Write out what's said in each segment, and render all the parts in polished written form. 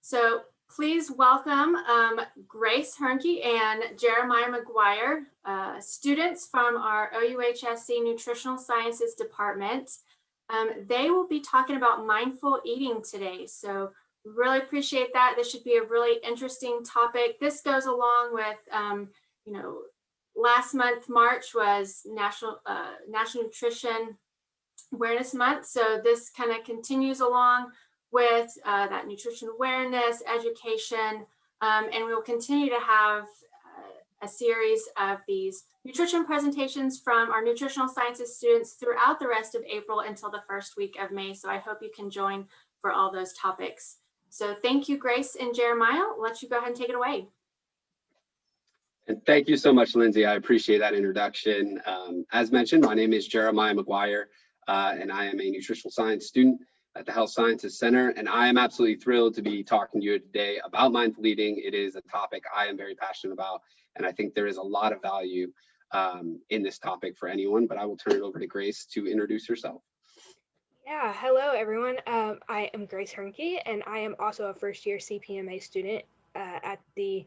So please welcome Grace Hernke and Jeremiah McGuire, students from our OUHSC Nutritional Sciences department. They will be talking about mindful eating today. So really appreciate that. This should be a really interesting topic. This goes along with, last month, March, was National Nutrition Awareness Month. So this kind of continues along with that nutrition awareness, education, and we will continue to have a series of these nutrition presentations from our nutritional sciences students throughout the rest of April until the first week of May. So I hope you can join for all those topics. So thank you, Grace and Jeremiah. I'll let you go ahead and take it away. And thank you so much, Lindsay. I appreciate that introduction. As mentioned, my name is Jeremiah McGuire, and I am a nutritional science student at the Health Sciences Center, and I am absolutely thrilled to be talking to you today about mindful eating. It is a topic I am very passionate about, and I think there is a lot of value in this topic for anyone, but I will turn it over to Grace to introduce herself. Yeah, hello everyone. I am Grace Hernke, and I am also a first-year CPMA student at the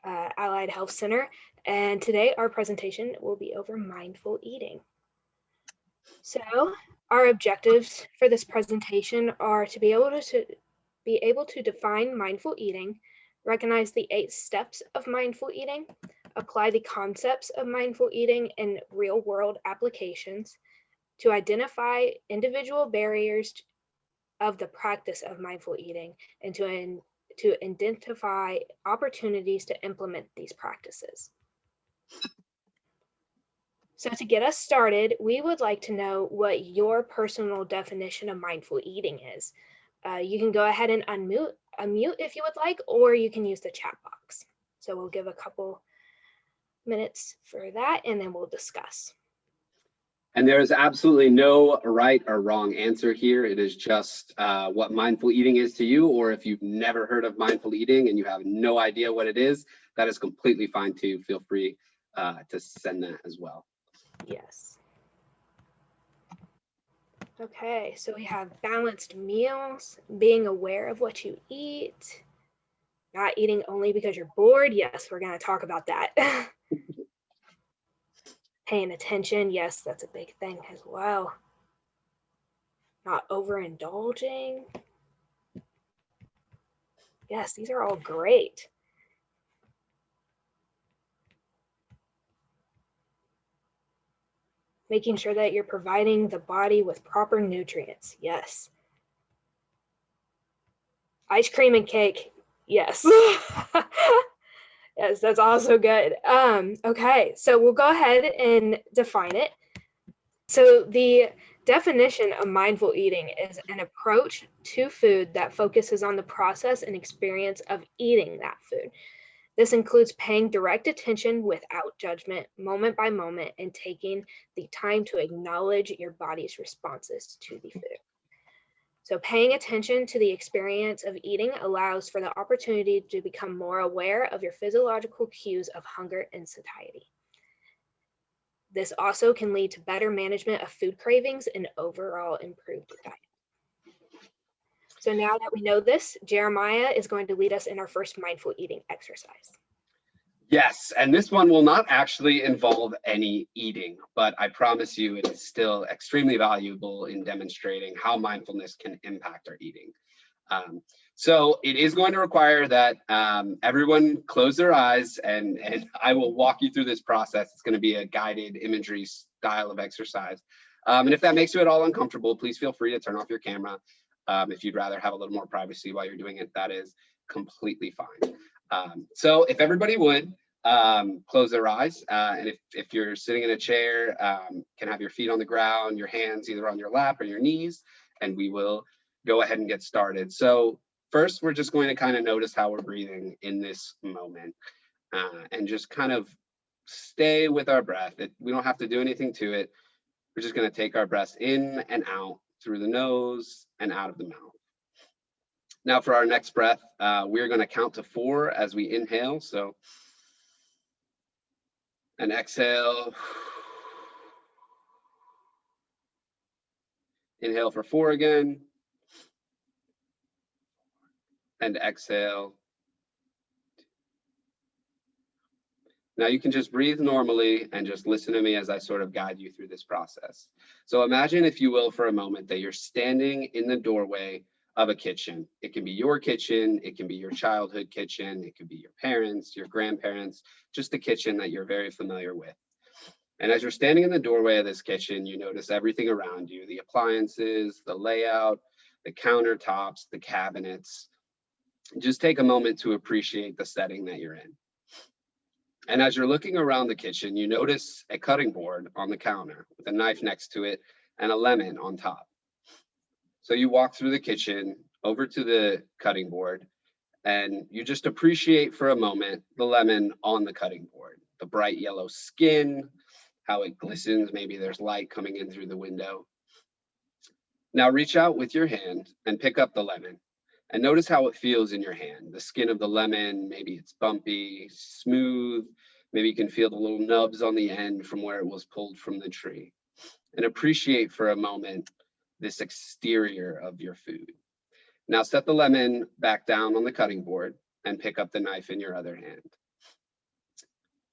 Allied Health Center, and today our presentation will be over mindful eating. So our objectives for this presentation are to be able to define mindful eating, recognize the 8 steps of mindful eating, apply the concepts of mindful eating in real-world applications, to identify individual barriers of the practice of mindful eating, and to identify opportunities to implement these practices. So to get us started, we would like to know what your personal definition of mindful eating is. You can go ahead and unmute if you would like, or you can use the chat box. So we'll give a couple minutes for that, and then we'll discuss. And there is absolutely no right or wrong answer here. It is just what mindful eating is to you, or if you've never heard of mindful eating and you have no idea what it is, that is completely fine too. Feel free to send that as well. Yes. Okay, so we have balanced meals, being aware of what you eat, not eating only because you're bored. Yes, we're going to talk about that. Paying attention. Yes, that's a big thing as well. Not overindulging. Yes, these are all great. Making sure that you're providing the body with proper nutrients. Yes. Ice cream and cake. Yes. Yes, that's also good. Okay, so we'll go ahead and define it. So the definition of mindful eating is an approach to food that focuses on the process and experience of eating that food. This includes paying direct attention without judgment, moment by moment, and taking the time to acknowledge your body's responses to the food. So paying attention to the experience of eating allows for the opportunity to become more aware of your physiological cues of hunger and satiety. This also can lead to better management of food cravings and overall improved diet. So now that we know this, Jeremiah is going to lead us in our first mindful eating exercise. Yes, and this one will not actually involve any eating, but I promise you it is still extremely valuable in demonstrating how mindfulness can impact our eating. So it is going to require that everyone close their eyes, and I will walk you through this process. It's going to be a guided imagery style of exercise. And if that makes you at all uncomfortable, please feel free to turn off your camera. If you'd rather have a little more privacy while you're doing it, that is completely fine. So if everybody would close their eyes, and if you're sitting in a chair, can have your feet on the ground, your hands either on your lap or your knees, and we will go ahead and get started. So first, we're just going to kind of notice how we're breathing in this moment, and just kind of stay with our breath. We don't have to do anything to it. We're just going to take our breaths in and out through the nose and out of the mouth. Now for our next breath, we're going to count to 4 as we inhale. So, and exhale. Inhale for 4 again. and exhale. Now you can just breathe normally and just listen to me as I sort of guide you through this process. So imagine, if you will, for a moment that you're standing in the doorway of a kitchen. It can be your kitchen, it can be your childhood kitchen, it could be your parents, your grandparents, just a kitchen that you're very familiar with. And as you're standing in the doorway of this kitchen, you notice everything around you, the appliances, the layout, the countertops, the cabinets. Just take a moment to appreciate the setting that you're in. And as you're looking around the kitchen, you notice a cutting board on the counter with a knife next to it and a lemon on top. So you walk through the kitchen over to the cutting board and you just appreciate for a moment the lemon on the cutting board, the bright yellow skin, how it glistens. Maybe there's light coming in through the window. Now reach out with your hand and pick up the lemon and notice how it feels in your hand. The skin of the lemon, maybe it's bumpy, smooth. Maybe you can feel the little nubs on the end from where it was pulled from the tree. And appreciate for a moment this exterior of your food. Now set the lemon back down on the cutting board and pick up the knife in your other hand.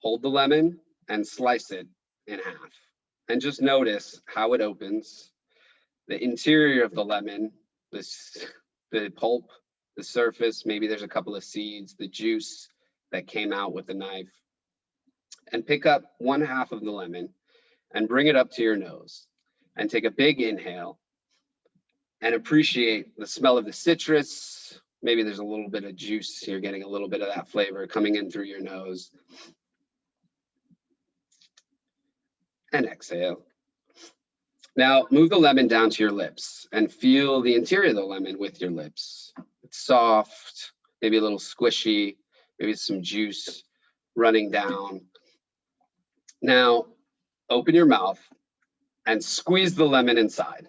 Hold the lemon and slice it in half. And just notice how it opens. The interior of the lemon, the pulp, the surface, maybe there's a couple of seeds, the juice that came out with the knife. And pick up one half of the lemon and bring it up to your nose and take a big inhale and appreciate the smell of the citrus. Maybe there's a little bit of juice. You're getting a little bit of that flavor coming in through your nose. And exhale. Now move the lemon down to your lips and feel the interior of the lemon with your lips. It's soft, maybe a little squishy, maybe some juice running down. Now open your mouth and squeeze the lemon inside.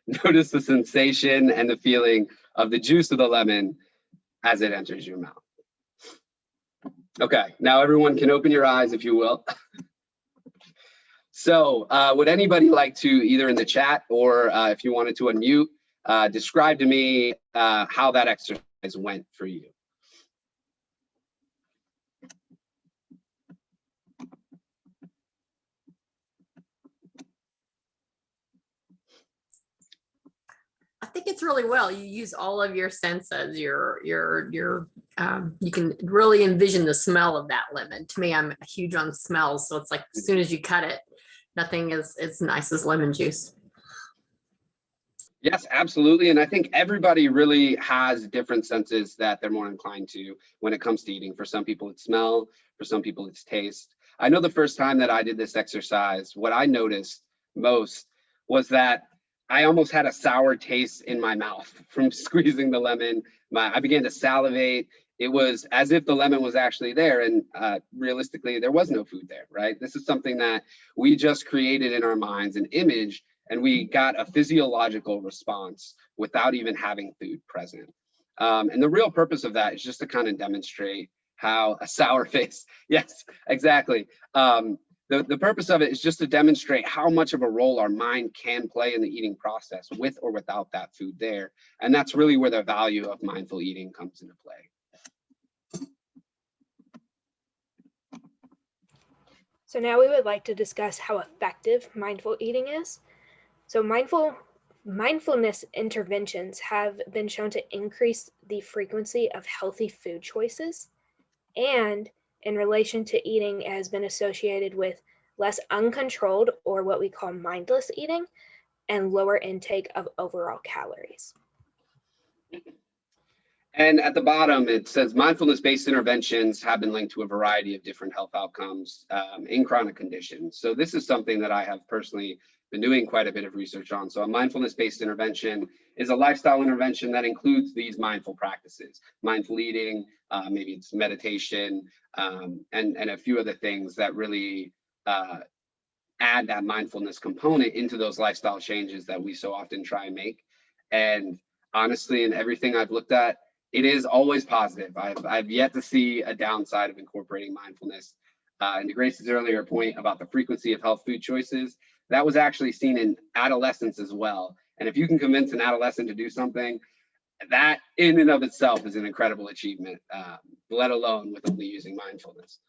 Notice the sensation and the feeling of the juice of the lemon as it enters your mouth. Okay, now everyone can open your eyes if you will. So would anybody like to, either in the chat or if you wanted to unmute, describe to me how that exercise went for you? I think it's really well. You use all of your senses. You can really envision the smell of that lemon. To me, I'm huge on smells, so it's like as soon as you cut it, nothing is as nice as lemon juice. Yes, absolutely. And I think everybody really has different senses that they're more inclined to when it comes to eating. For some people, it's smell. For some people, it's taste. I know the first time that I did this exercise, what I noticed most was that I almost had a sour taste in my mouth from squeezing the lemon. I began to salivate. It was as if the lemon was actually there, and realistically, there was no food there, right? This is something that we just created in our minds, an image, and we got a physiological response without even having food present. And the real purpose of that is just to kind of demonstrate how a sour face, yes, exactly. The purpose of it is just to demonstrate how much of a role our mind can play in the eating process with or without that food there. And that's really where the value of mindful eating comes into play. So now we would like to discuss how effective mindful eating is. So mindfulness interventions have been shown to increase the frequency of healthy food choices, and in relation to eating, it has been associated with less uncontrolled, or what we call mindless eating, and lower intake of overall calories. And at the bottom, it says mindfulness-based interventions have been linked to a variety of different health outcomes in chronic conditions. So this is something that I have personally been doing quite a bit of research on. So a mindfulness-based intervention is a lifestyle intervention that includes these mindful practices, mindful eating, maybe it's meditation, and a few other things that really add that mindfulness component into those lifestyle changes that we so often try and make. And honestly, in everything I've looked at, it is always positive. I've yet to see a downside of incorporating mindfulness. And to Grace's earlier point about the frequency of health food choices, that was actually seen in adolescents as well. And if you can convince an adolescent to do something, that in and of itself is an incredible achievement, let alone with only using mindfulness.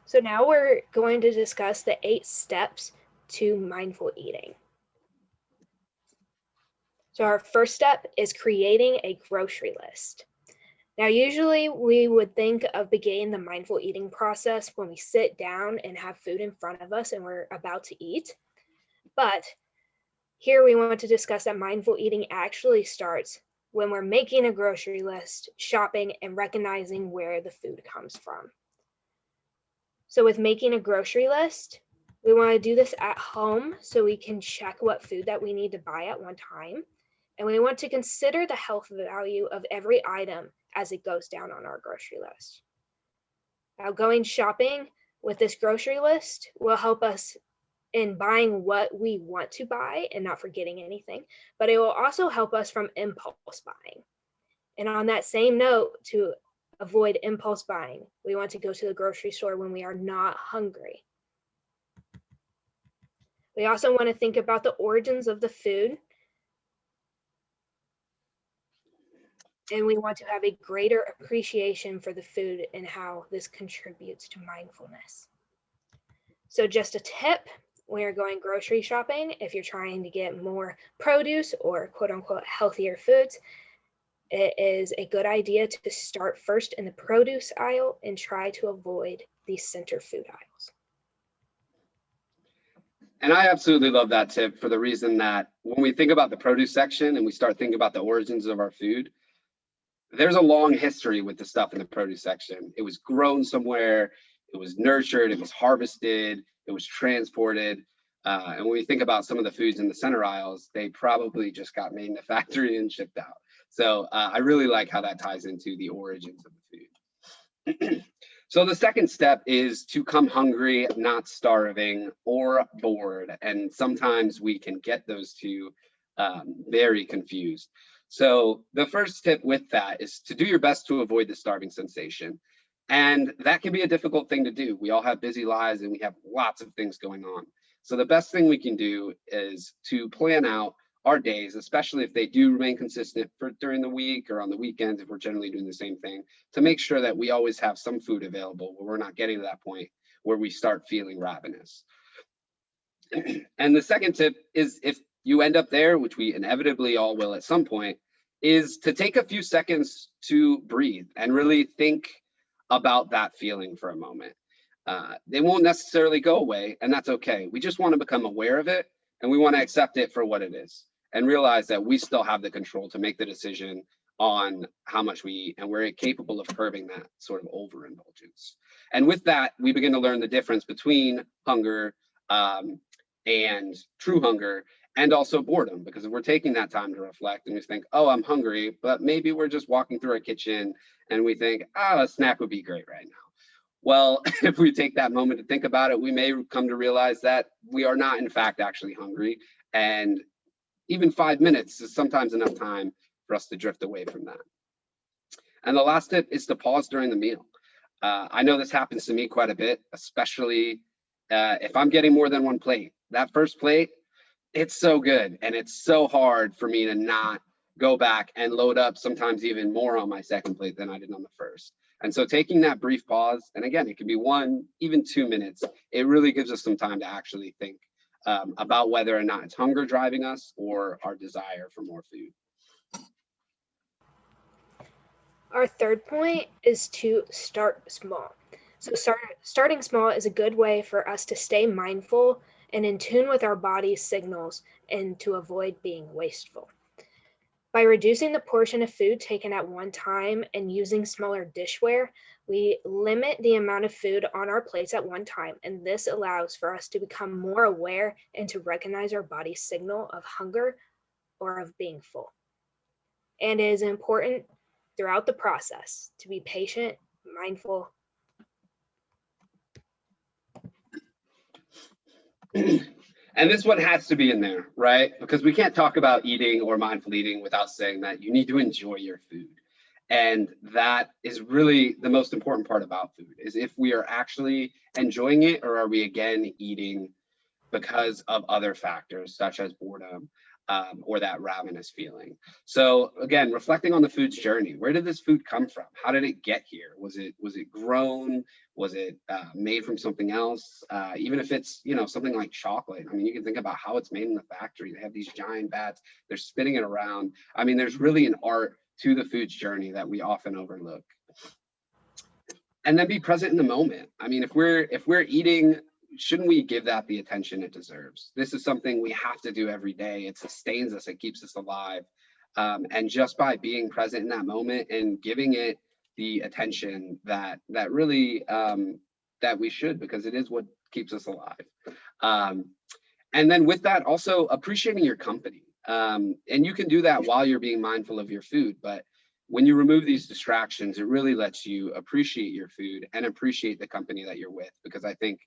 So now we're going to discuss the 8 steps to mindful eating. So our first step is creating a grocery list. Now, usually we would think of beginning the mindful eating process when we sit down and have food in front of us and we're about to eat. But here we want to discuss that mindful eating actually starts when we're making a grocery list, shopping, and recognizing where the food comes from. So with making a grocery list, we want to do this at home so we can check what food that we need to buy at one time. And we want to consider the health value of every item as it goes down on our grocery list. Now, going shopping with this grocery list will help us in buying what we want to buy and not forgetting anything, but it will also help us from impulse buying. And on that same note, to avoid impulse buying, we want to go to the grocery store when we are not hungry. We also want to think about the origins of the food. And we want to have a greater appreciation for the food and how this contributes to mindfulness. So just a tip, when you're going grocery shopping, if you're trying to get more produce or quote unquote healthier foods, it is a good idea to start first in the produce aisle and try to avoid the center food aisles. And I absolutely love that tip for the reason that when we think about the produce section and we start thinking about the origins of our food, there's a long history with the stuff in the produce section. It was grown somewhere, it was nurtured, it was harvested, it was transported. And when we think about some of the foods in the center aisles, they probably just got made in the factory and shipped out. So I really like how that ties into the origins of the food. So the second step is to come hungry, not starving or bored. And sometimes we can get those two very confused. So the first tip with that is to do your best to avoid the starving sensation. And that can be a difficult thing to do. We all have busy lives and we have lots of things going on. So the best thing we can do is to plan out our days, especially if they do remain consistent for during the week or on the weekends, if we're generally doing the same thing, to make sure that we always have some food available where we're not getting to that point where we start feeling ravenous. And the second tip is, if you end up there, which we inevitably all will at some point, is to take a few seconds to breathe and really think about that feeling for a moment. They won't necessarily go away, and that's okay. We just want to become aware of it, and we want to accept it for what it is and realize that we still have the control to make the decision on how much we eat, and we're capable of curbing that sort of overindulgence. And with that, we begin to learn the difference between hunger and true hunger, and also boredom, because if we're taking that time to reflect and we think, oh, I'm hungry, but maybe we're just walking through our kitchen and we think, oh, a snack would be great right now. Well, if we take that moment to think about it, we may come to realize that we are not, in fact, actually hungry. And even 5 minutes is sometimes enough time for us to drift away from that. And the last tip is to pause during the meal. I know this happens to me quite a bit, especially if I'm getting more than one plate. That first plate, it's so good, and it's so hard for me to not go back and load up sometimes even more on my second plate than I did on the first. And so taking that brief pause, and again, it can be 1, even 2 minutes, it really gives us some time to actually think about whether or not it's hunger driving us or our desire for more food. Our third point is to start small. So starting small is a good way for us to stay mindful and in tune with our body's signals and to avoid being wasteful. By reducing the portion of food taken at one time and using smaller dishware, we limit the amount of food on our plates at one time, and this allows for us to become more aware and to recognize our body's signal of hunger or of being full. And it is important throughout the process to be patient, mindful. And this one has to be in there, right? Because we can't talk about eating or mindful eating without saying that you need to enjoy your food. And that is really the most important part about food, is if we are actually enjoying it, or are we again eating because of other factors such as boredom, or that ravenous feeling. So again, reflecting on the food's journey, where did this food come from? How did it get here? Was it grown? Was it made from something else? Even if it's, you know, something like chocolate, I mean, you can think about how it's made in the factory. They have these giant vats, they're spinning it around. I mean, there's really an art to the food's journey that we often overlook. And then be present in the moment. I mean, if we're eating, shouldn't we give that the attention it deserves? This is something we have to do every day. It sustains us, it keeps us alive. And just by being present in that moment and giving it the attention that really that we should, because it is what keeps us alive. And then with that, also appreciating your company. And you can do that while you're being mindful of your food, but when you remove these distractions, it really lets you appreciate your food and appreciate the company that you're with, because I think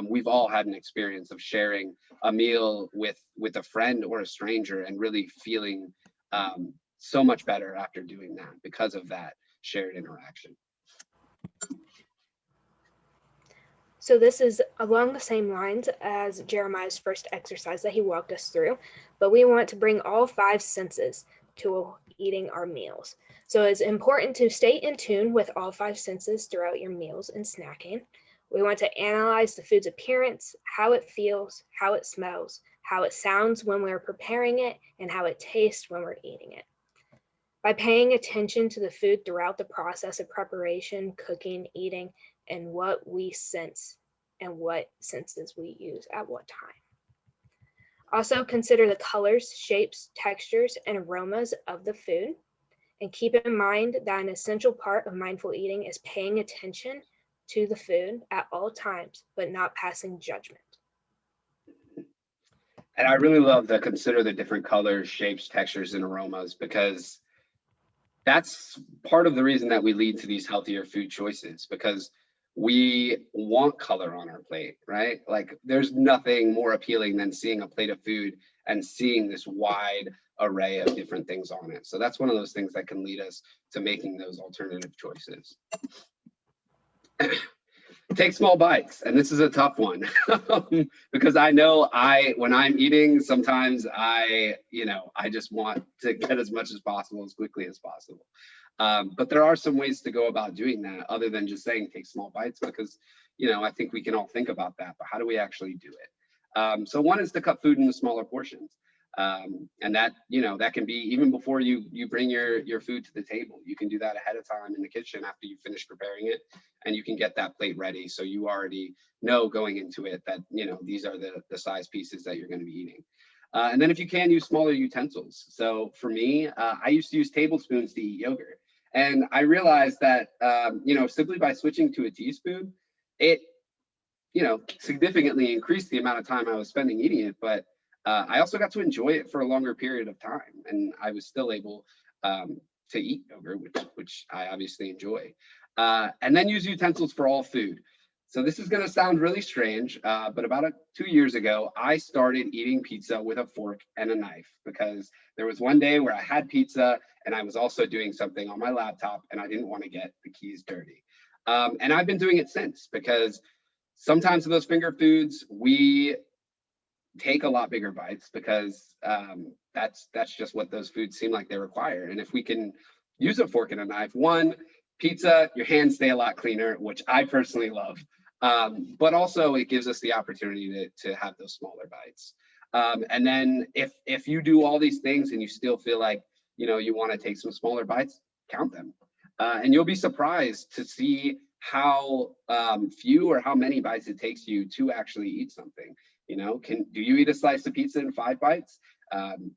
we've all had an experience of sharing a meal with a friend or a stranger and really feeling so much better after doing that because of that shared interaction. So this is along the same lines as Jeremiah's first exercise that he walked us through, but we want to bring all 5 senses to eating our meals. So it's important to stay in tune with all 5 senses throughout your meals and snacking. We want to analyze the food's appearance, how it feels, how it smells, how it sounds when we're preparing it, and how it tastes when we're eating it. By paying attention to the food throughout the process of preparation, cooking, eating, and what we sense and what senses we use at what time. Also consider the colors, shapes, textures, and aromas of the food. And keep in mind that an essential part of mindful eating is paying attention to the food at all times, but not passing judgment. And I really love the consider the different colors, shapes, textures, and aromas, because that's part of the reason that we lead to these healthier food choices, because we want color on our plate, right? Like there's nothing more appealing than seeing a plate of food and seeing this wide array of different things on it. So that's one of those things that can lead us to making those alternative choices. Take small bites, and this is a tough one because I know when I'm eating, sometimes I just want to get as much as possible as quickly as possible. But there are some ways to go about doing that other than just saying take small bites, because I think we can all think about that, but how do we actually do it? So one is to cut food into smaller portions. And that can be even before you bring your food to the table. You can do that ahead of time in the kitchen after you finish preparing it, and you can get that plate ready so you already know going into it that these are the size pieces that you're going to be eating. And then if you can, use smaller utensils. So for me, I used to use tablespoons to eat yogurt, and I realized that simply by switching to a teaspoon, it significantly increased the amount of time I was spending eating it, but I also got to enjoy it for a longer period of time, and I was still able to eat yogurt, which I obviously enjoy. And then use utensils for all food. So this is going to sound really strange, but about 2 years ago, I started eating pizza with a fork and a knife, because there was one day where I had pizza and I was also doing something on my laptop and I didn't want to get the keys dirty. And I've been doing it since, because sometimes with those finger foods, we take a lot bigger bites because that's just what those foods seem like they require. And if we can use a fork and a knife, one, pizza, your hands stay a lot cleaner, which I personally love. But also it gives us the opportunity to have those smaller bites. And then if you do all these things and you still feel like you want to take some smaller bites, count them. And you'll be surprised to see how few or how many bites it takes you to actually eat something. Do you eat a slice of pizza in 5 bites?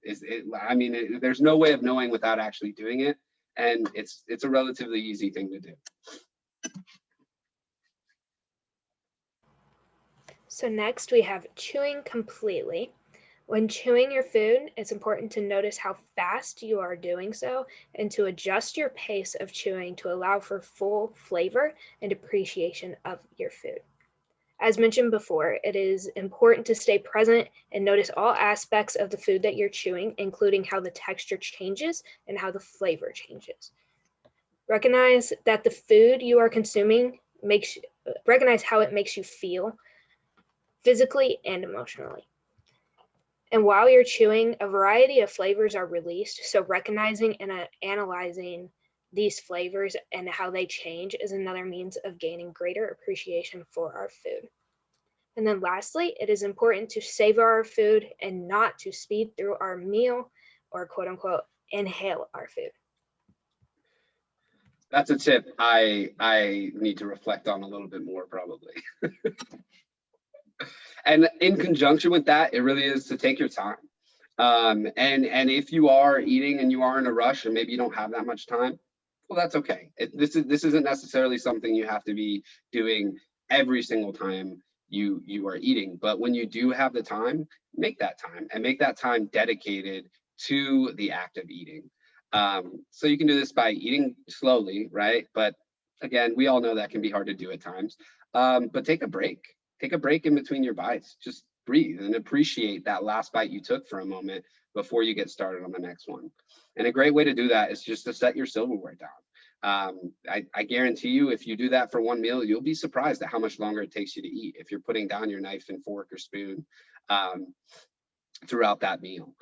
There's no way of knowing without actually doing it. And it's a relatively easy thing to do. So next we have chewing completely. When chewing your food, it's important to notice how fast you are doing so and to adjust your pace of chewing to allow for full flavor and appreciation of your food. As mentioned before, it is important to stay present and notice all aspects of the food that you're chewing, including how the texture changes and how the flavor changes. Recognize that the food you are consuming recognize how it makes you feel. physically and emotionally. And while you're chewing, a variety of flavors are released. So recognizing and analyzing these flavors and how they change is another means of gaining greater appreciation for our food. And then lastly, it is important to savor our food and not to speed through our meal or quote unquote inhale our food. That's a tip I need to reflect on a little bit more probably. And in conjunction with that, it really is to take your time. And if you are eating and you are in a rush and maybe you don't have that much time, well, that's okay. This isn't necessarily something you have to be doing every single time you are eating. But when you do have the time, make that time and make that time dedicated to the act of eating. So you can do this by eating slowly, right? But again, we all know that can be hard to do at times. But take a break. Take a break in between your bites. Just breathe and appreciate that last bite you took for a moment before you get started on the next one. And a great way to do that is just to set your silverware down. I guarantee you, if you do that for one meal, you'll be surprised at how much longer it takes you to eat if you're putting down your knife and fork or spoon throughout that meal.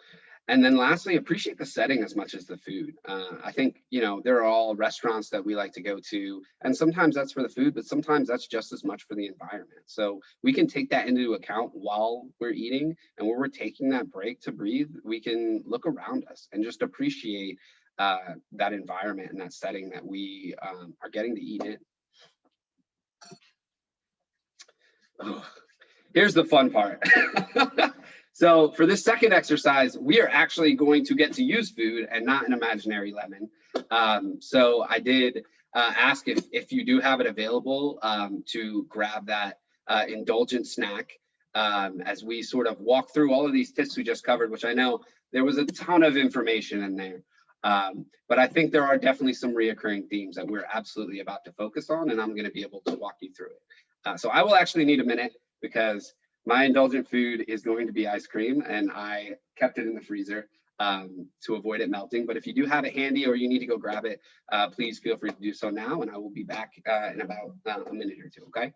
And then lastly, appreciate the setting as much as the food. I think, there are all restaurants that we like to go to, and sometimes that's for the food, but sometimes that's just as much for the environment. So we can take that into account while we're eating, and when we're taking that break to breathe, we can look around us and just appreciate that environment and that setting that we are getting to eat in. Oh, here's the fun part. So for this second exercise, we are actually going to get to use food and not an imaginary lemon. So I did ask if you do have it available to grab that indulgent snack as we sort of walk through all of these tips we just covered, which I know there was a ton of information in there. But I think there are definitely some reoccurring themes that we're absolutely about to focus on, and I'm going to be able to walk you through it. So I will actually need a minute because my indulgent food is going to be ice cream, and I kept it in the freezer to avoid it melting. But if you do have it handy or you need to go grab it, please feel free to do so now, and I will be back in about a minute or two, okay?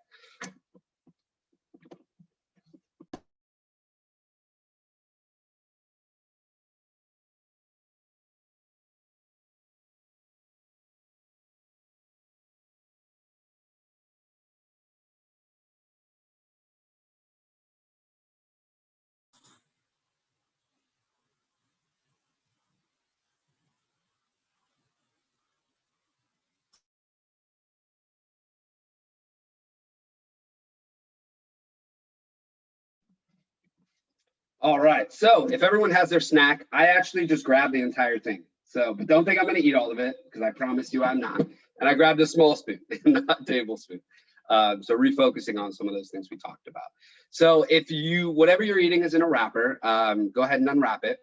All right, so if everyone has their snack, I actually just grabbed the entire thing. So, but don't think I'm gonna eat all of it, because I promise you I'm not. And I grabbed a small spoon, not a tablespoon. So refocusing on some of those things we talked about. So if whatever you're eating is in a wrapper, go ahead and unwrap it.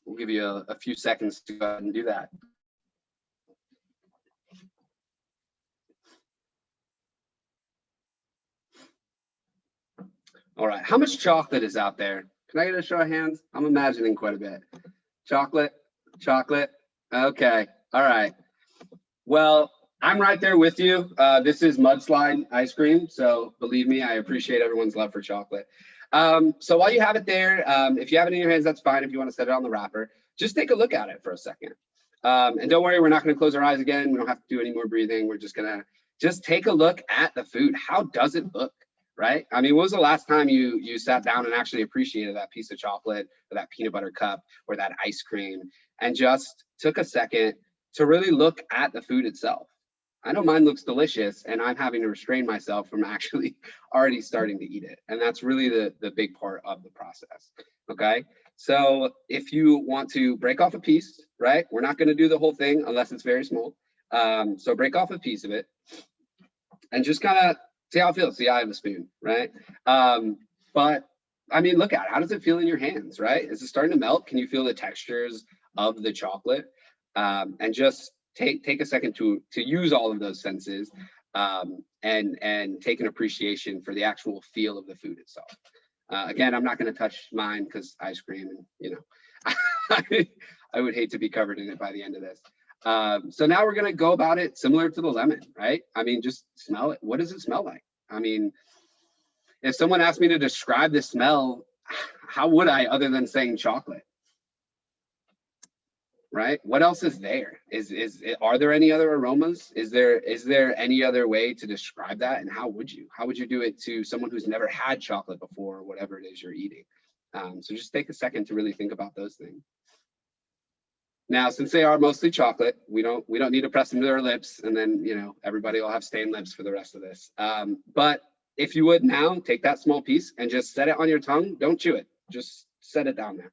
We'll give you a few seconds to go ahead and do that. All right, how much chocolate is out there? Can I get a show of hands? I'm imagining quite a bit. Chocolate. Okay, all right. Well, I'm right there with you. This is mudslide ice cream, so believe me, I appreciate everyone's love for chocolate. So while you have it there, if you have it in your hands, that's fine. If you want to set it on the wrapper, just take a look at it for a second. And don't worry, we're not going to close our eyes again. We don't have to do any more breathing. We're just going to take a look at the food. How does it look? Right? I mean, when was the last time you sat down and actually appreciated that piece of chocolate or that peanut butter cup or that ice cream and just took a second to really look at the food itself? I know mine looks delicious and I'm having to restrain myself from actually already starting to eat it. And that's really the big part of the process. Okay. So if you want to break off a piece, right? We're not going to do the whole thing unless it's very small. So break off a piece of it and just kind of see how it feels. See, I have a spoon, right? But I mean, look at it. How does it feel in your hands, right? Is it starting to melt? Can you feel the textures of the chocolate? And just take a second to use all of those senses and take an appreciation for the actual feel of the food itself. Again, I'm not going to touch mine because ice cream, and I would hate to be covered in it by the end of this. So now we're going to go about it similar to the lemon, right? I mean, just smell it. What does it smell like? I mean, if someone asked me to describe the smell, how would I other than saying chocolate? Right? What else is there? Are there any other aromas? Is there any other way to describe that? And how would you do it to someone who's never had chocolate before, or whatever it is you're eating? So just take a second to really think about those things. Now, since they are mostly chocolate, we don't need to press them to their lips, and then, you know, everybody will have stained lips for the rest of this. But if you would now take that small piece and just set it on your tongue, don't chew it, just set it down there.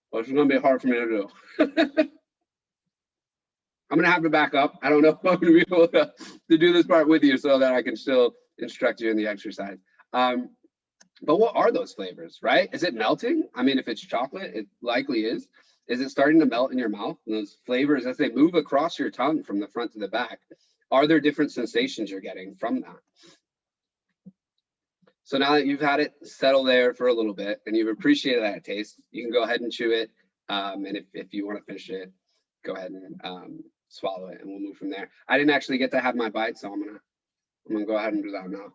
Well, it's going to be hard for me to do. I'm going to have to back up. I don't know if I'm going to be able to do this part with you so that I can still instruct you in the exercise. But what are those flavors, right? Is it melting? I mean, if it's chocolate, it likely is. Is it starting to melt in your mouth? And those flavors, as they move across your tongue from the front to the back, are there different sensations you're getting from that? So now that you've had it settle there for a little bit and you've appreciated that taste, you can go ahead and chew it. And if you want to finish it, go ahead and swallow it, and we'll move from there. I didn't actually get to have my bite, so I'm gonna go ahead and do that now.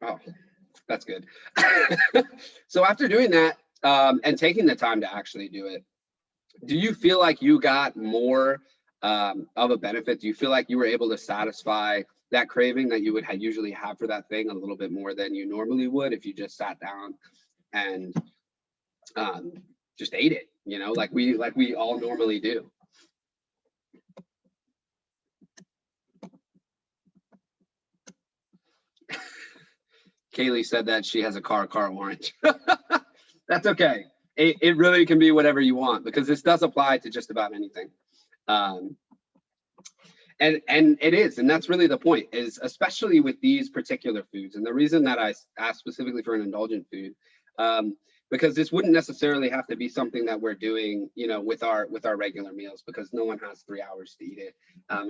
Oh, that's good. So after doing that and taking the time to actually do it, do you feel like you got more of a benefit? Do you feel like you were able to satisfy that craving that you would usually have for that thing a little bit more than you normally would if you just sat down and just ate it, you know, like we all normally do? Kaylee said that she has a car orange. That's okay. It really can be whatever you want, because this does apply to just about anything. And it is, and that's really the point, is especially with these particular foods. And the reason that I asked specifically for an indulgent food, because this wouldn't necessarily have to be something that we're doing, you know, with our regular meals, because no one has 3 hours to eat it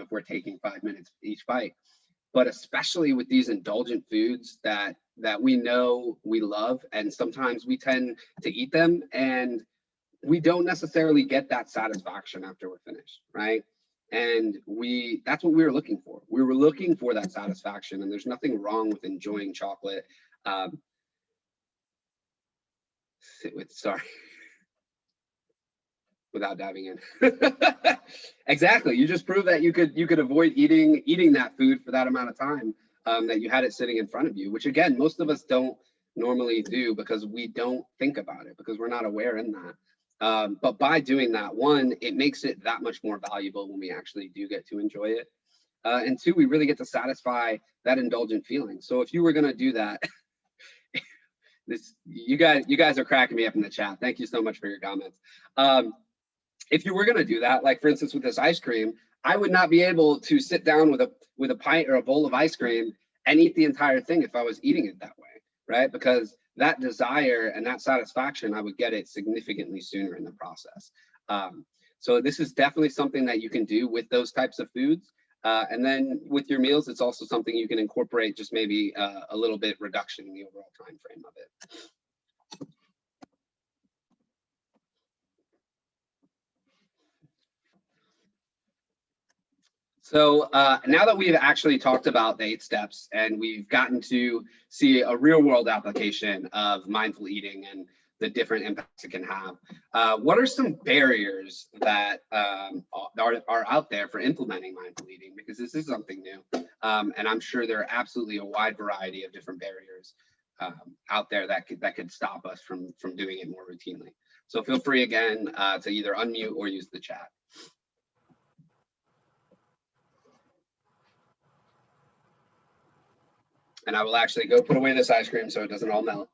if we're taking 5 minutes each bite. But especially with these indulgent foods that we know we love, and sometimes we tend to eat them and we don't necessarily get that satisfaction after we're finished, right? And that's what we were looking for. We were looking for that satisfaction, and there's nothing wrong with enjoying chocolate. Without diving in. Exactly. You just proved that you could avoid eating that food for that amount of time, that you had it sitting in front of you, which again, most of us don't normally do because we don't think about it, because we're not aware in that. But by doing that, one, it makes it that much more valuable when we actually do get to enjoy it. And two, we really get to satisfy that indulgent feeling. So if you were going to do that, you guys are cracking me up in the chat. Thank you so much for your comments. If you were going to do that, like for instance with this ice cream, I would not be able to sit down with a pint or a bowl of ice cream and eat the entire thing if I was eating it that way, right? Because that desire and that satisfaction, I would get it significantly sooner in the process. So this is definitely something that you can do with those types of foods. And then with your meals, it's also something you can incorporate, just maybe a little bit reduction in the overall time frame of it. So now that we've actually talked about the 8 steps and we've gotten to see a real world application of mindful eating and the different impacts it can have, what are some barriers that are out there for implementing mindful eating? Because this is something new, and I'm sure there are absolutely a wide variety of different barriers out there that could stop us from doing it more routinely. So feel free again to either unmute or use the chat. And I will actually go put away this ice cream so it doesn't all melt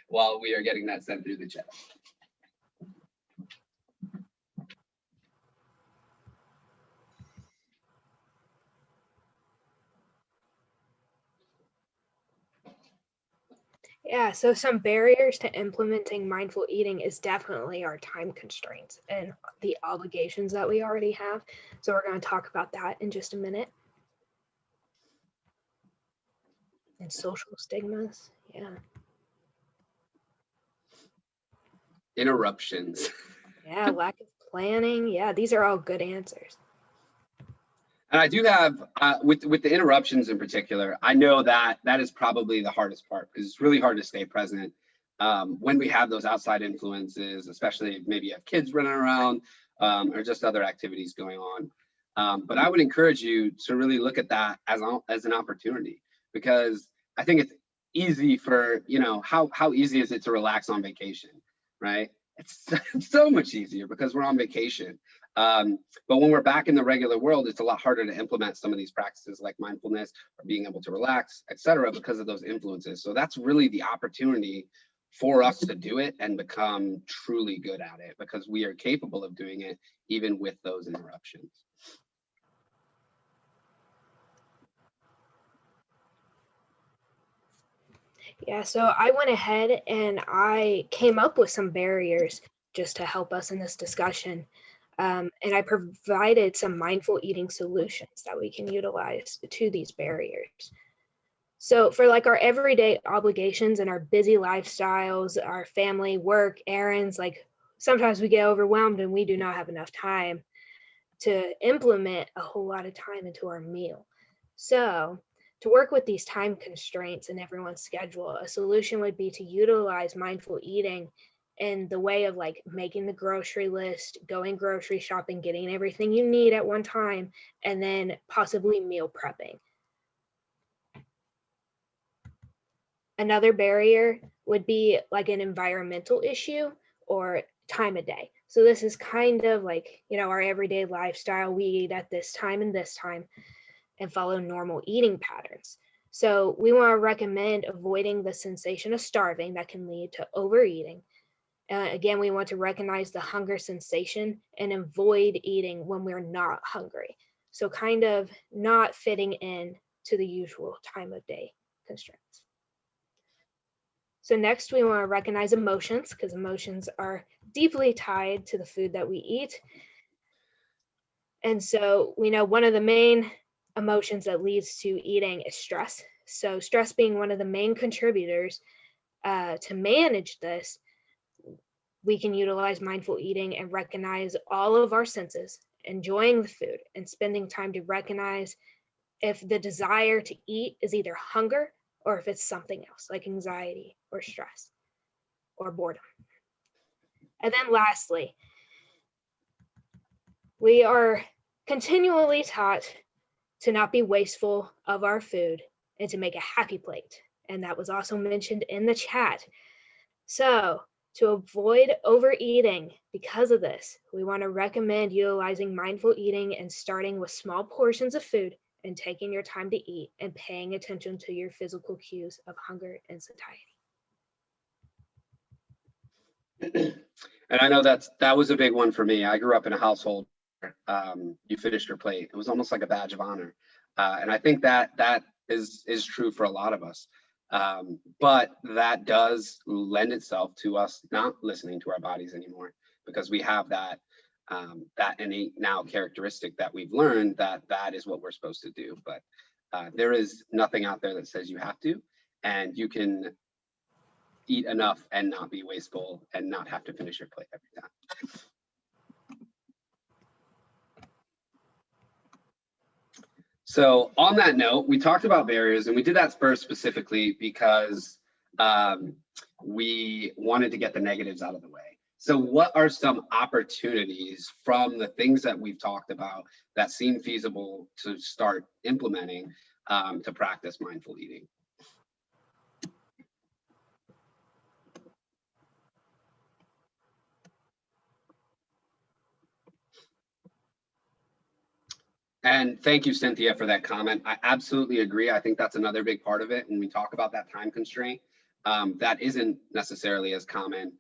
while we are getting that sent through the chat. Yeah, so some barriers to implementing mindful eating is definitely our time constraints and the obligations that we already have. So we're going to talk about that in just a minute. And social stigmas, yeah. Interruptions. Yeah, lack of planning. Yeah, these are all good answers. And I do have, with the interruptions in particular, I know that that is probably the hardest part, because it's really hard to stay present when we have those outside influences, especially if maybe you have kids running around or just other activities going on. But I would encourage you to really look at that as an opportunity, because I think it's easy for, you know, how easy is it to relax on vacation, right? It's so much easier because we're on vacation. But when we're back in the regular world, it's a lot harder to implement some of these practices like mindfulness or being able to relax, etc., because of those influences. So that's really the opportunity for us to do it and become truly good at it, because we are capable of doing it even with those interruptions. Yeah, so I went ahead and I came up with some barriers just to help us in this discussion. And I provided some mindful eating solutions that we can utilize to these barriers. So for like our everyday obligations and our busy lifestyles, our family, work, errands, like sometimes we get overwhelmed and we do not have enough time to implement a whole lot of time into our meal. So to work with these time constraints in everyone's schedule, a solution would be to utilize mindful eating in the way of like making the grocery list, going grocery shopping, getting everything you need at one time, and then possibly meal prepping. Another barrier would be like an environmental issue or time of day. So this is kind of like, you know, our everyday lifestyle. We eat at this time and follow normal eating patterns. So we want to recommend avoiding the sensation of starving that can lead to overeating. Again, we want to recognize the hunger sensation and avoid eating when we're not hungry. So kind of not fitting in to the usual time of day constraints. So next we want to recognize emotions, because emotions are deeply tied to the food that we eat. And so we know one of the main emotions that leads to eating is stress. So stress being one of the main contributors, to manage this, we can utilize mindful eating and recognize all of our senses, enjoying the food and spending time to recognize if the desire to eat is either hunger or if it's something else like anxiety or stress or boredom. And then lastly, we are continually taught to not be wasteful of our food and to make a happy plate. And that was also mentioned in the chat. So to avoid overeating because of this, we want to recommend utilizing mindful eating and starting with small portions of food and taking your time to eat and paying attention to your physical cues of hunger and satiety. And I know that was a big one for me. I grew up in a household where you finished your plate. It was almost like a badge of honor. And I think that is true for a lot of us. But that does lend itself to us not listening to our bodies anymore, because we have that innate now characteristic that we've learned that is what we're supposed to do. But there is nothing out there that says you have to, and you can eat enough and not be wasteful and not have to finish your plate every time. So on that note, we talked about barriers, and we did that first specifically because we wanted to get the negatives out of the way. So what are some opportunities from the things that we've talked about that seem feasible to start implementing to practice mindful eating? And thank you, Cynthia, for that comment. I absolutely agree. I think that's another big part of it. When we talk about that time constraint, that isn't necessarily as common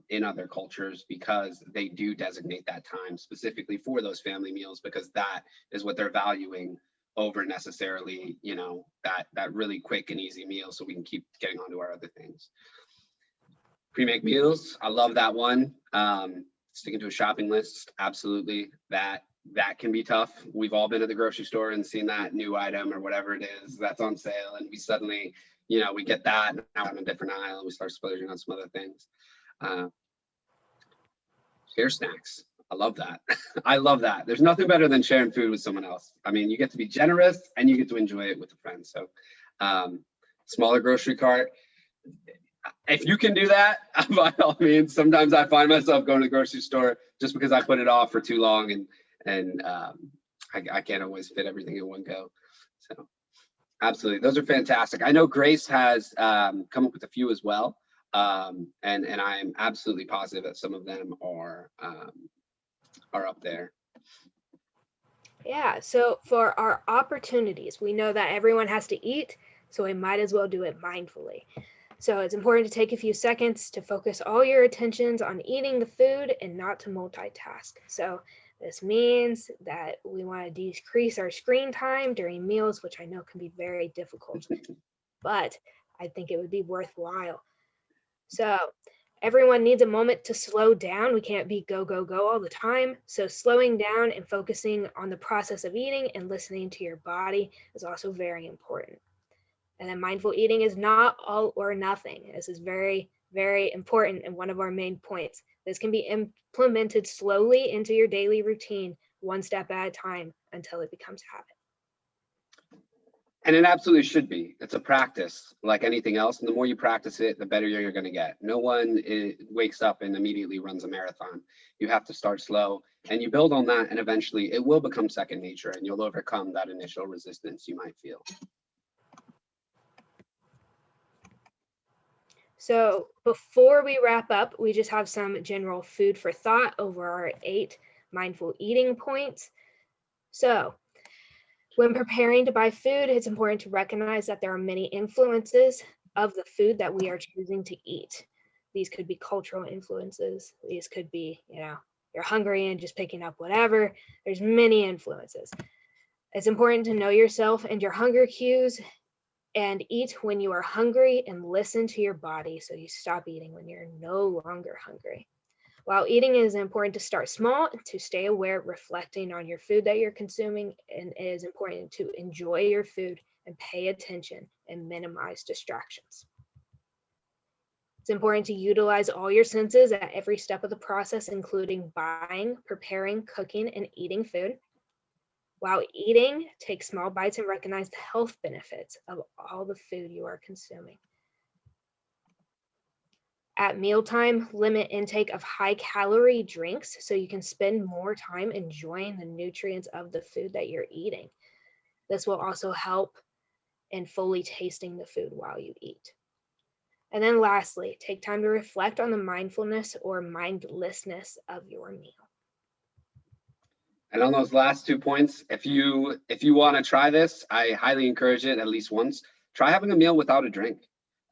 in other cultures, because they do designate that time specifically for those family meals, because that is what they're valuing over necessarily, you know, that really quick and easy meal, so we can keep getting on to our other things. Pre-make meals, I love that one. Sticking to a shopping list, absolutely. That can be tough. We've all been at the grocery store and seen that new item or whatever it is that's on sale, and we suddenly, you know, we get that, and now on a different aisle, we start splurging on some other things. Peer snacks. I love that. I love that. There's nothing better than sharing food with someone else. I mean, you get to be generous and you get to enjoy it with a friend. So smaller grocery cart. If you can do that, by all means. Sometimes I find myself going to the grocery store just because I put it off for too long and I can't always fit everything in one go. So absolutely. Those are fantastic. I know Grace has come up with a few as well. And I'm absolutely positive that some of them are up there. Yeah, so for our opportunities, we know that everyone has to eat, so we might as well do it mindfully. So it's important to take a few seconds to focus all your attentions on eating the food and not to multitask. So this means that we want to decrease our screen time during meals, which I know can be very difficult, but I think it would be worthwhile. So everyone needs a moment to slow down. We can't be go, go, go all the time. So slowing down and focusing on the process of eating and listening to your body is also very important. And then mindful eating is not all or nothing. This is very, very important and one of our main points. This can be implemented slowly into your daily routine, one step at a time until it becomes a habit. And it absolutely should be. It's a practice like anything else. And the more you practice it, the better you're going to get. No one wakes up and immediately runs a marathon. You have to start slow and you build on that. And eventually it will become second nature and you'll overcome that initial resistance you might feel. So before we wrap up, we just have some general food for thought over our 8 mindful eating points. So when preparing to buy food, it's important to recognize that there are many influences of the food that we are choosing to eat. These could be cultural influences. These could be, you're hungry and just picking up whatever. There's many influences. It's important to know yourself and your hunger cues and eat when you are hungry and listen to your body so you stop eating when you're no longer hungry. While eating, it is important to start small, to stay aware, reflecting on your food that you're consuming, and it is important to enjoy your food and pay attention and minimize distractions. It's important to utilize all your senses at every step of the process, including buying, preparing, cooking, and eating food. While eating, take small bites and recognize the health benefits of all the food you are consuming. At mealtime, limit intake of high-calorie drinks so you can spend more time enjoying the nutrients of the food that you're eating. This will also help in fully tasting the food while you eat. And then lastly, take time to reflect on the mindfulness or mindlessness of your meal. And on those last 2 points, if you want to try this, I highly encourage it at least once. Try having a meal without a drink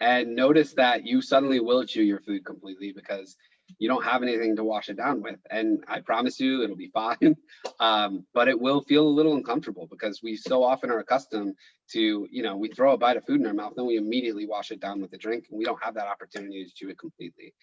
and notice that you suddenly will chew your food completely because you don't have anything to wash it down with. And I promise you it'll be fine, but it will feel a little uncomfortable because we so often are accustomed to, we throw a bite of food in our mouth, then we immediately wash it down with a drink and we don't have that opportunity to chew it completely.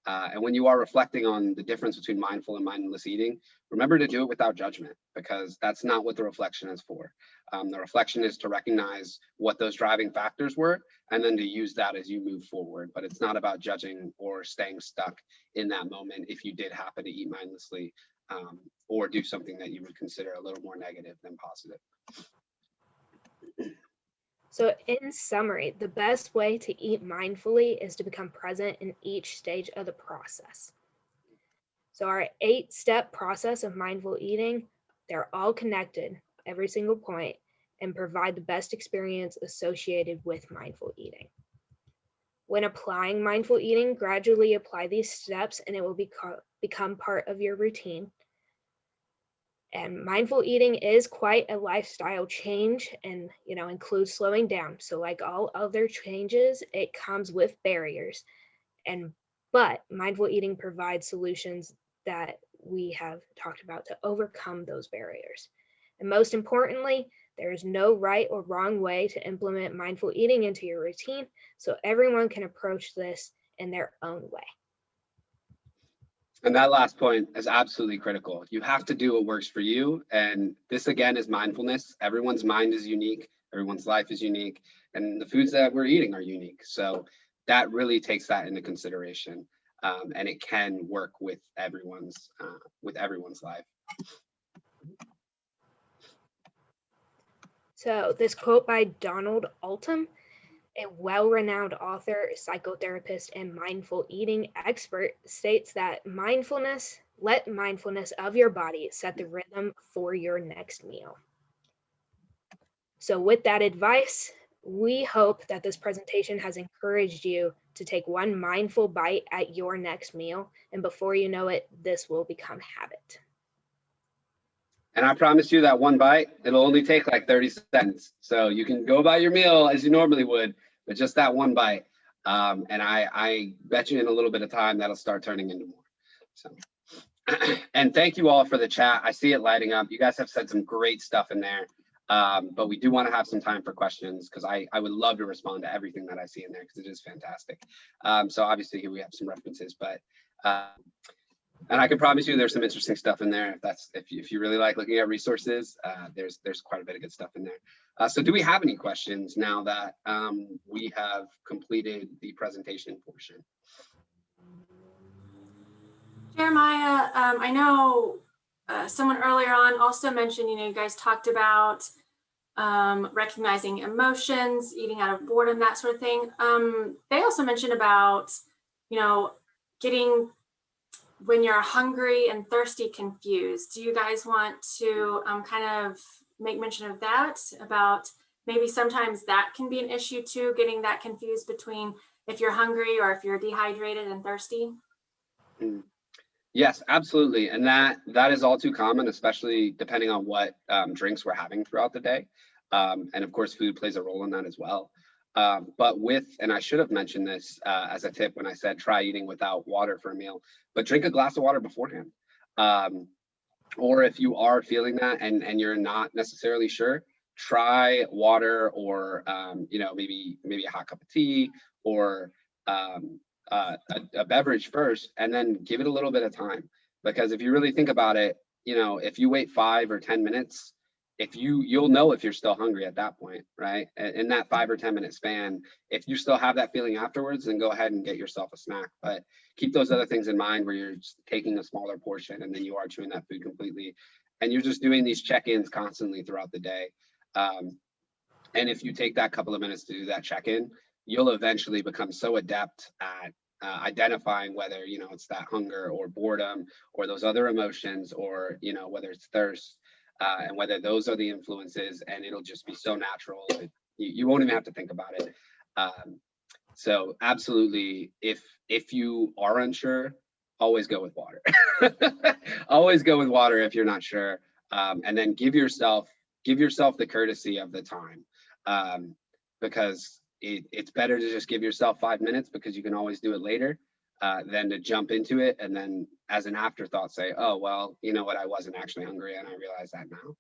And when you are reflecting on the difference between mindful and mindless eating, remember to do it without judgment because that's not what the reflection is for. The reflection is to recognize what those driving factors were and then to use that as you move forward. But it's not about judging or staying stuck in that moment if you did happen to eat mindlessly or do something that you would consider a little more negative than positive. So in summary, the best way to eat mindfully is to become present in each stage of the process. So our 8-step process of mindful eating, they're all connected, every single point, and provide the best experience associated with mindful eating. When applying mindful eating, gradually apply these steps and it will become part of your routine. And mindful eating is quite a lifestyle change and, includes slowing down. So like all other changes, it comes with barriers. But mindful eating provides solutions that we have talked about to overcome those barriers. And most importantly, there is no right or wrong way to implement mindful eating into your routine. So everyone can approach this in their own way. And that last point is absolutely critical. You have to do what works for you. And this, again, is mindfulness. Everyone's mind is unique. Everyone's life is unique. And the foods that we're eating are unique. So that really takes that into consideration. and it can work with everyone's life. So this quote by Donald Altum, a well-renowned author, psychotherapist, and mindful eating expert, states that let mindfulness of your body set the rhythm for your next meal. So with that advice, we hope that this presentation has encouraged you to take one mindful bite at your next meal, and before you know it, this will become habit. And I promise you that one bite, it'll only take like 30 seconds. So you can go about your meal as you normally would, but just that one bite. And I bet you in a little bit of time, that'll start turning into more. So, and thank you all for the chat. I see it lighting up. You guys have said some great stuff in there. But we do want to have some time for questions, because I would love to respond to everything that I see in there, because it is fantastic. So obviously here we have some references, but and I can promise you there's some interesting stuff in there. If you really like looking at resources, there's quite a bit of good stuff in there. So do we have any questions now that we have completed the presentation portion? Jeremiah, I know someone earlier on also mentioned, you guys talked about recognizing emotions, eating out of boredom, that sort of thing. They also mentioned about, getting, when you're hungry and thirsty, confused. Do you guys want to kind of make mention of that, about maybe sometimes that can be an issue too, getting that confused between if you're hungry or if you're dehydrated and thirsty? Yes, absolutely. And that is all too common, especially depending on what drinks we're having throughout the day. And of course, food plays a role in that as well. But and I should have mentioned this as a tip when I said try eating without water for a meal, but drink a glass of water beforehand. Or if you are feeling that and you're not necessarily sure, try water, or maybe a hot cup of tea, or a beverage first, and then give it a little bit of time. Because if you really think about it, if you wait 5 or 10 minutes, you'll know if you're still hungry at that point, right? In that 5 or 10 minute span, if you still have that feeling afterwards, then go ahead and get yourself a snack. But keep those other things in mind, where you're just taking a smaller portion and then you are chewing that food completely, and you're just doing these check-ins constantly throughout the day. And if you take that couple of minutes to do that check-in, you'll eventually become so adept at identifying whether it's that hunger or boredom or those other emotions, or whether it's thirst, and whether those are the influences, and it'll just be so natural that you won't even have to think about it. So absolutely, if you are unsure, always go with water. Always go with water if you're not sure, and then give yourself the courtesy of the time, because it's better to just give yourself 5 minutes, because you can always do it later, than to jump into it and then as an afterthought say, oh, well, you know what, I wasn't actually hungry and I realize that now.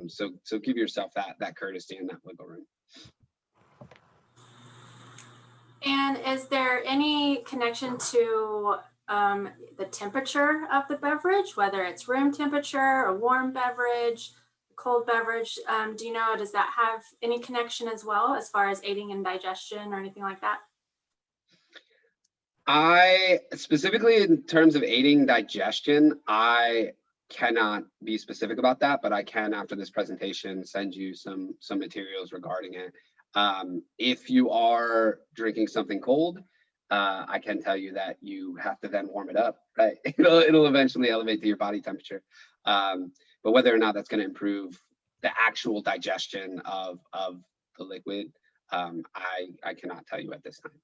So give yourself that courtesy and that wiggle room. And is there any connection to the temperature of the beverage, whether it's room temperature, a warm beverage, cold beverage? Do you know, does that have any connection as well, as far as aiding in digestion or anything like that? I specifically, in terms of aiding digestion, I cannot be specific about that, but I can, after this presentation, send you some materials regarding it. If you are drinking something cold, I can tell you that you have to then warm it up, right? It'll eventually elevate to your body temperature. But whether or not that's going to improve the actual digestion of the liquid, I cannot tell you at this time.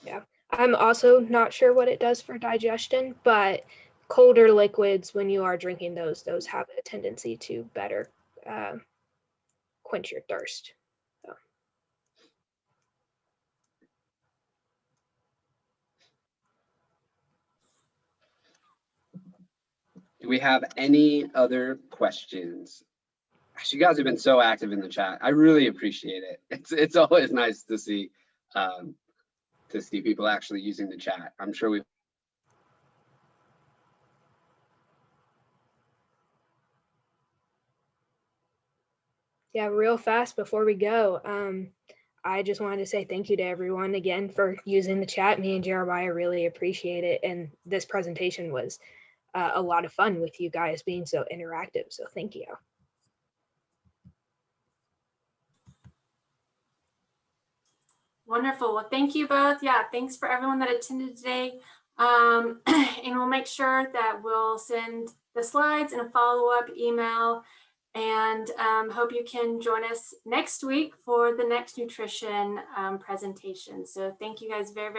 Yeah, I'm also not sure what it does for digestion, but colder liquids, when you are drinking those have a tendency to better quench your thirst. So. Do we have any other questions? Gosh, you guys have been so active in the chat. I really appreciate it. It's always nice to see people actually using the chat. I'm sure we've Yeah, real fast before we go. I just wanted to say thank you to everyone again for using the chat. Me and Jeremiah really appreciate it. And this presentation was a lot of fun with you guys being so interactive. So thank you. Wonderful. Well, thank you both. Yeah, thanks for everyone that attended today. And we'll make sure that we'll send the slides and a follow-up email, and hope you can join us next week for the next nutrition presentation. So thank you guys very, very